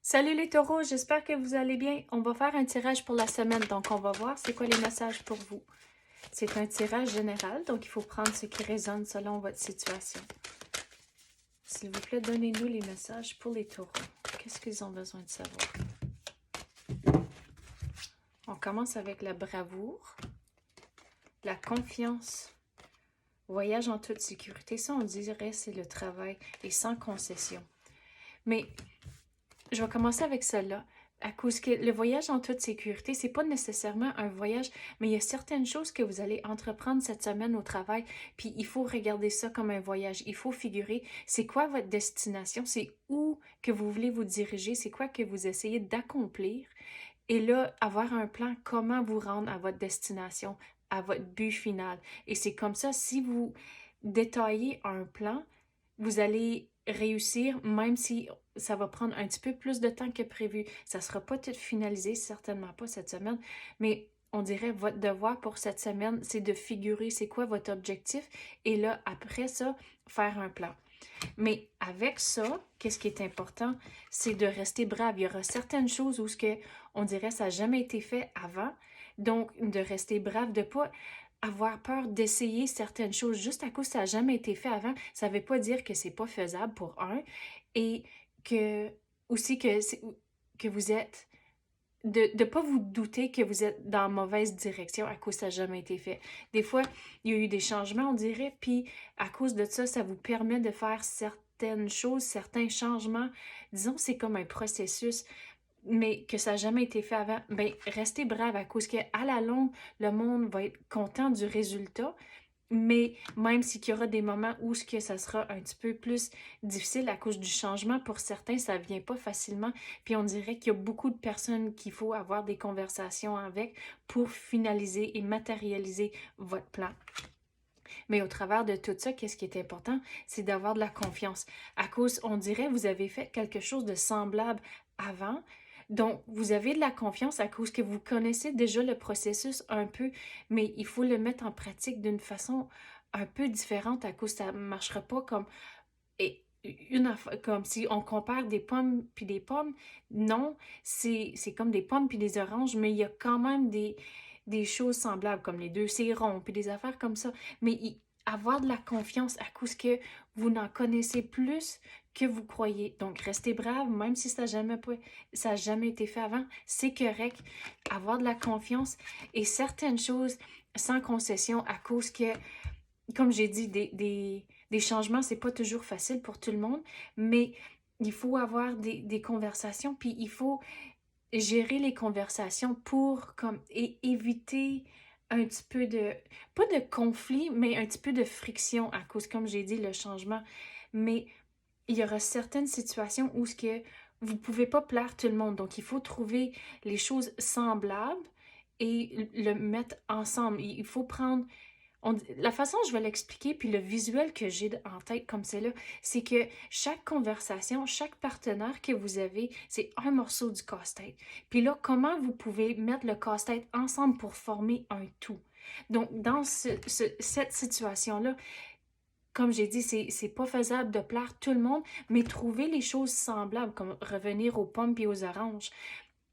Salut les taureaux, j'espère que vous allez bien. On va faire un tirage pour la semaine, donc on va voir c'est quoi les messages pour vous. C'est un tirage général, donc il faut prendre ce qui résonne selon votre situation. S'il vous plaît, donnez-nous les messages pour les taureaux. Qu'est-ce qu'ils ont besoin de savoir? On commence avec la bravoure, la confiance, voyage en toute sécurité. Ça, on dirait c'est le travail et sans concession. Mais je vais commencer avec celle-là. À cause que le voyage en toute sécurité, c'est pas nécessairement un voyage, mais il y a certaines choses que vous allez entreprendre cette semaine au travail, puis il faut regarder ça comme un voyage. Il faut figurer c'est quoi votre destination, c'est où que vous voulez vous diriger, c'est quoi que vous essayez d'accomplir. Et là, avoir un plan, comment vous rendre à votre destination, à votre but final. Et c'est comme ça, si vous détaillez un plan, vous allez réussir, même si ça va prendre un petit peu plus de temps que prévu. Ça ne sera pas tout finalisé, certainement pas cette semaine, mais on dirait votre devoir pour cette semaine, c'est de figurer c'est quoi votre objectif et là, après ça, faire un plan. Mais avec ça, qu'est-ce qui est important, c'est de rester brave. Il y aura certaines choses où on dirait que ça n'a jamais été fait avant, donc de rester brave, de ne pas avoir peur d'essayer certaines choses juste à cause que ça n'a jamais été fait avant. Ça ne veut pas dire que c'est pas faisable pour un et que aussi que vous êtes de ne pas vous douter que vous êtes dans la mauvaise direction à cause que ça n'a jamais été fait. Des fois, il y a eu des changements, on dirait, puis à cause de ça, ça vous permet de faire certaines choses, certains changements. Disons, c'est comme un processus, mais que ça n'a jamais été fait avant. Bien, restez brave à cause qu'à la longue, le monde va être content du résultat. Mais même s'il y aura des moments où ça sera un petit peu plus difficile à cause du changement, pour certains, ça ne vient pas facilement. Puis on dirait qu'il y a beaucoup de personnes qu'il faut avoir des conversations avec pour finaliser et matérialiser votre plan. Mais au travers de tout ça, qu'est-ce qui est important? C'est d'avoir de la confiance. À cause, on dirait, vous avez fait quelque chose de semblable avant, donc, vous avez de la confiance à cause que vous connaissez déjà le processus un peu, mais il faut le mettre en pratique d'une façon un peu différente à cause que ça ne marchera pas comme, comme si on compare des pommes puis des pommes. Non, c'est comme des pommes puis des oranges, mais il y a quand même des choses semblables, comme les deux, c'est rond, puis des affaires comme ça. Mais avoir de la confiance à cause que vous n'en connaissez plus que vous croyez. Donc, restez brave, même si ça n'a jamais été fait avant, c'est correct. Avoir de la confiance et certaines choses sans concession à cause que, comme j'ai dit, des changements, c'est pas toujours facile pour tout le monde, mais il faut avoir des conversations, puis il faut gérer les conversations pour éviter un petit peu pas de conflit, mais un petit peu de friction à cause, comme j'ai dit, le changement. Mais il y aura certaines situations où vous ne pouvez pas plaire tout le monde. Donc, il faut trouver les choses semblables et le mettre ensemble. Il faut prendre la façon dont je vais l'expliquer, puis le visuel que j'ai en tête comme c'est là, c'est que chaque conversation, chaque partenaire que vous avez, c'est un morceau du casse-tête. Puis là, comment vous pouvez mettre le casse-tête ensemble pour former un tout? Donc, dans cette situation-là, comme j'ai dit, c'est pas faisable de plaire tout le monde, mais trouver les choses semblables, comme revenir aux pommes et aux oranges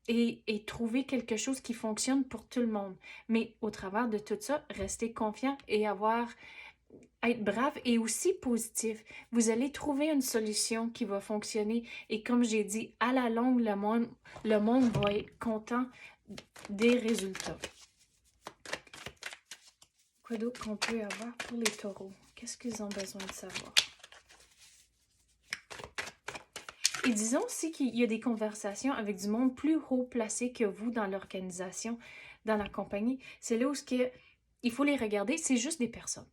et trouver quelque chose qui fonctionne pour tout le monde. Mais au travers de tout ça, rester confiant et être brave et aussi positif. Vous allez trouver une solution qui va fonctionner et comme j'ai dit, à la longue, le monde va être content des résultats. Quoi d'autre qu'on peut avoir pour les taureaux? Qu'est-ce qu'ils ont besoin de savoir? Et disons aussi qu'il y a des conversations avec du monde plus haut placé que vous dans l'organisation, dans la compagnie. C'est là où il faut les regarder, c'est juste des personnes.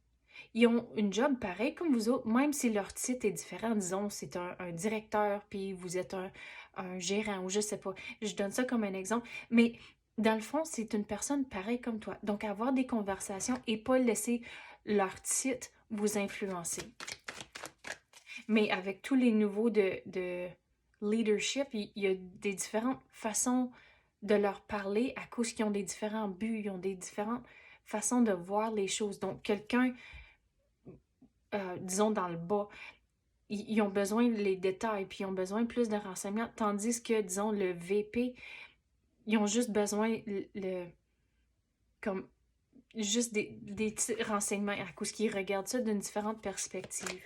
Ils ont une job pareil comme vous autres, même si leur titre est différent. Disons, c'est un directeur, puis vous êtes un gérant, ou je sais pas. Je donne ça comme un exemple. Mais dans le fond, c'est une personne pareille comme toi. Donc, avoir des conversations et pas laisser leur titre vous influencer. Mais avec tous les nouveaux de leadership, il y a des différentes façons de leur parler à cause qu'ils ont des différents buts, ils ont des différentes façons de voir les choses. Donc, quelqu'un, disons dans le bas, ils ont besoin des détails, puis ils ont besoin plus de renseignements, tandis que, disons, le VP, ils ont juste besoin comme juste des petits renseignements à cause qu'ils regardent ça d'une différente perspective.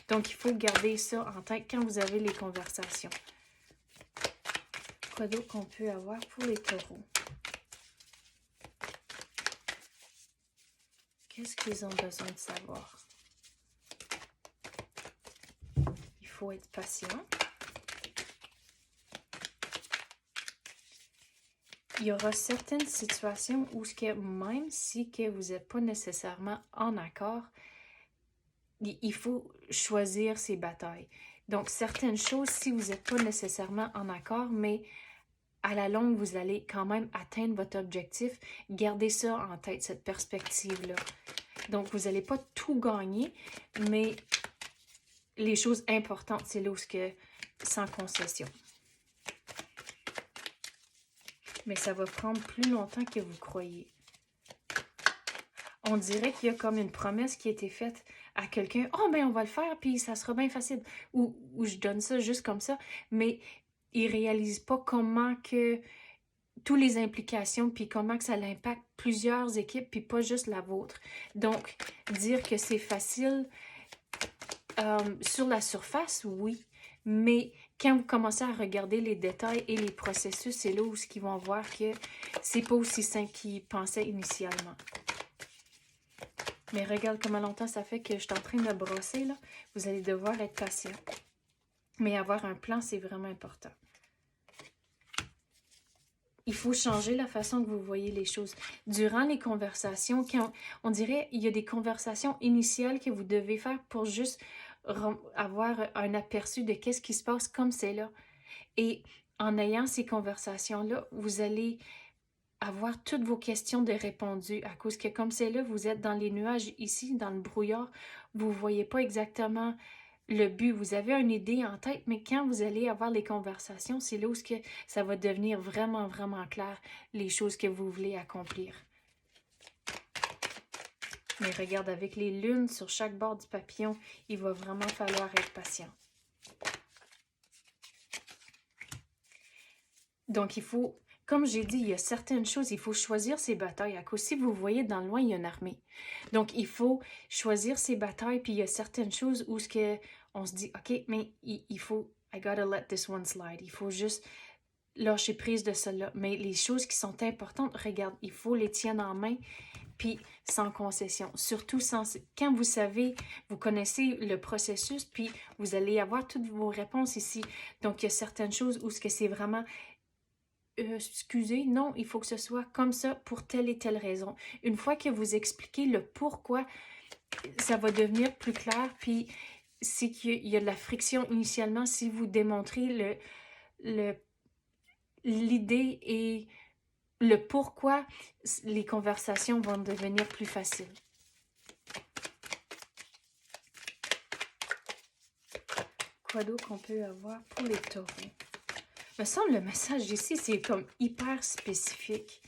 Donc, il faut garder ça en tête quand vous avez les conversations. Quoi d'autre qu'on peut avoir pour les taureaux? Qu'est-ce qu'ils ont besoin de savoir? Il faut être patient. Il y aura certaines situations où même si que vous n'êtes pas nécessairement en accord, il faut choisir ses batailles. Donc, certaines choses, si vous n'êtes pas nécessairement en accord, mais à la longue, vous allez quand même atteindre votre objectif, gardez ça en tête, cette perspective-là. Donc, vous n'allez pas tout gagner, mais les choses importantes, c'est là où sans concession. Mais ça va prendre plus longtemps que vous croyez. On dirait qu'il y a comme une promesse qui a été faite à quelqu'un. « Oh, ben on va le faire, puis ça sera bien facile. » Ou je donne ça juste comme ça, mais il ne réalise pas comment que toutes les implications, puis comment que ça impacte plusieurs équipes, puis pas juste la vôtre. Donc, dire que c'est facile sur la surface, oui, mais quand vous commencez à regarder les détails et les processus, c'est là où ils vont voir que c'est pas aussi simple qu'ils pensaient initialement. Mais regarde comment longtemps ça fait que je suis en train de brosser, là. Vous allez devoir être patient. Mais avoir un plan, c'est vraiment important. Il faut changer la façon que vous voyez les choses. Durant les conversations, quand on dirait il y a des conversations initiales que vous devez faire pour juste avoir un aperçu de qu'est-ce qui se passe comme c'est là. Et en ayant ces conversations-là, vous allez avoir toutes vos questions de répondues à cause que comme c'est là, vous êtes dans les nuages ici, dans le brouillard, vous ne voyez pas exactement le but. Vous avez une idée en tête, mais quand vous allez avoir les conversations, c'est là où ça va devenir vraiment, vraiment clair, les choses que vous voulez accomplir. Mais regarde, avec les lunes sur chaque bord du papillon, il va vraiment falloir être patient. Donc, il faut, comme j'ai dit, il y a certaines choses, il faut choisir ses batailles. À cause, si vous voyez dans le loin, il y a une armée. Donc, il faut choisir ses batailles, puis il y a certaines choses où on se dit, OK, mais il faut, I gotta let this one slide. Il faut juste lâcher prise de cela. Mais les choses qui sont importantes, regarde, il faut les tiendre en main, puis sans concession. Surtout quand vous savez, vous connaissez le processus, puis vous allez avoir toutes vos réponses ici. Donc, il y a certaines choses où c'est vraiment... excusez, non, il faut que ce soit comme ça pour telle et telle raison. Une fois que vous expliquez le pourquoi, ça va devenir plus clair, puis c'est qu'il y a de la friction initialement si vous démontrez l'idée et le pourquoi, les conversations vont devenir plus faciles. Quoi d'autre qu'on peut avoir pour les taureaux? Me semble le message ici, c'est comme hyper spécifique.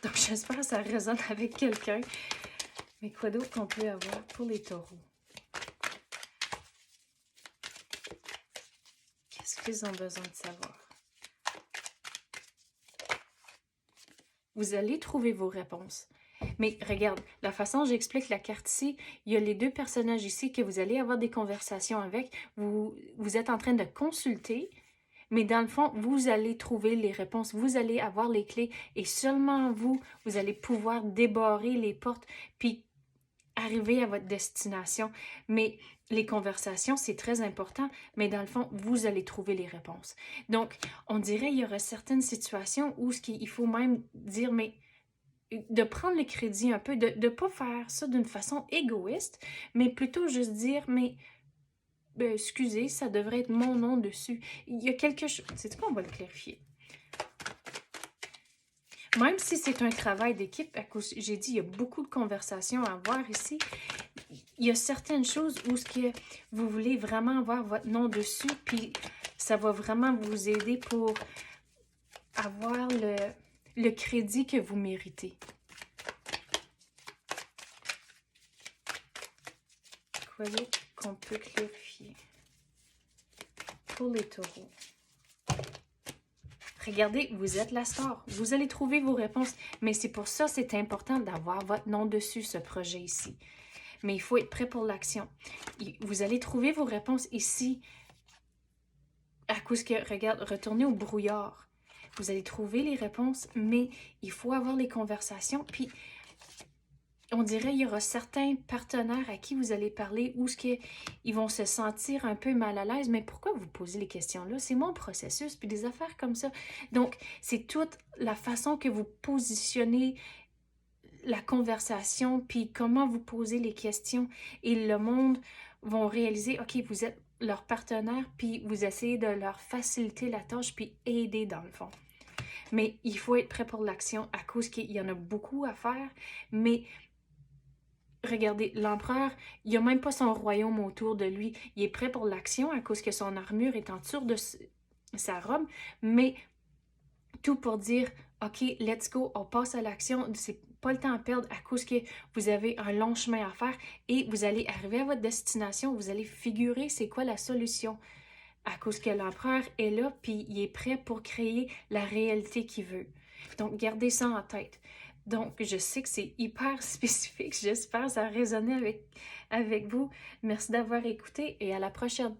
Donc, j'espère que ça résonne avec quelqu'un. Mais quoi d'autre qu'on peut avoir pour les taureaux? Qu'est-ce qu'ils ont besoin de savoir? Vous allez trouver vos réponses. Mais regarde, la façon dont j'explique la carte ici, il y a les deux personnages ici que vous allez avoir des conversations avec. Vous êtes en train de consulter. Mais dans le fond, vous allez trouver les réponses, vous allez avoir les clés et seulement vous allez pouvoir débarrer les portes puis arriver à votre destination. Mais les conversations, c'est très important, mais dans le fond, vous allez trouver les réponses. Donc, on dirait qu'il y aura certaines situations où il faut même dire, mais de prendre le crédit un peu, de ne pas faire ça d'une façon égoïste, mais plutôt juste dire, mais... Ben, excusez, ça devrait être mon nom dessus. Il y a quelque chose... C'est quoi, on va le clarifier. Même si c'est un travail d'équipe, j'ai dit, il y a beaucoup de conversations à avoir ici. Il y a certaines choses où vous voulez vraiment avoir votre nom dessus, puis ça va vraiment vous aider pour avoir le crédit que vous méritez. Quoi d'autre qu'on peut clarifier? pour les taureaux. Regardez, vous êtes la star. Vous allez trouver vos réponses. Mais c'est pour ça que c'est important d'avoir votre nom dessus, ce projet ici. Mais il faut être prêt pour l'action. Vous allez trouver vos réponses ici. À cause que, regarde, retournez au brouillard. Vous allez trouver les réponses, mais il faut avoir les conversations. Puis, on dirait qu'il y aura certains partenaires à qui vous allez parler où ils vont se sentir un peu mal à l'aise. Mais pourquoi vous posez les questions-là? C'est mon processus, puis des affaires comme ça. Donc, c'est toute la façon que vous positionnez la conversation, puis comment vous posez les questions. Et le monde vont réaliser, OK, vous êtes leur partenaire, puis vous essayez de leur faciliter la tâche, puis aider dans le fond. Mais il faut être prêt pour l'action à cause qu'il y en a beaucoup à faire, mais regardez, l'empereur, il n'a même pas son royaume autour de lui. Il est prêt pour l'action à cause que son armure est en dessous de sa robe, mais tout pour dire, OK, let's go, on passe à l'action. C'est pas le temps à perdre à cause que vous avez un long chemin à faire et vous allez arriver à votre destination. Vous allez figurer c'est quoi la solution à cause que l'empereur est là puis il est prêt pour créer la réalité qu'il veut. Donc, gardez ça en tête. Donc, je sais que c'est hyper spécifique. J'espère que ça a résonné avec vous. Merci d'avoir écouté et à la prochaine.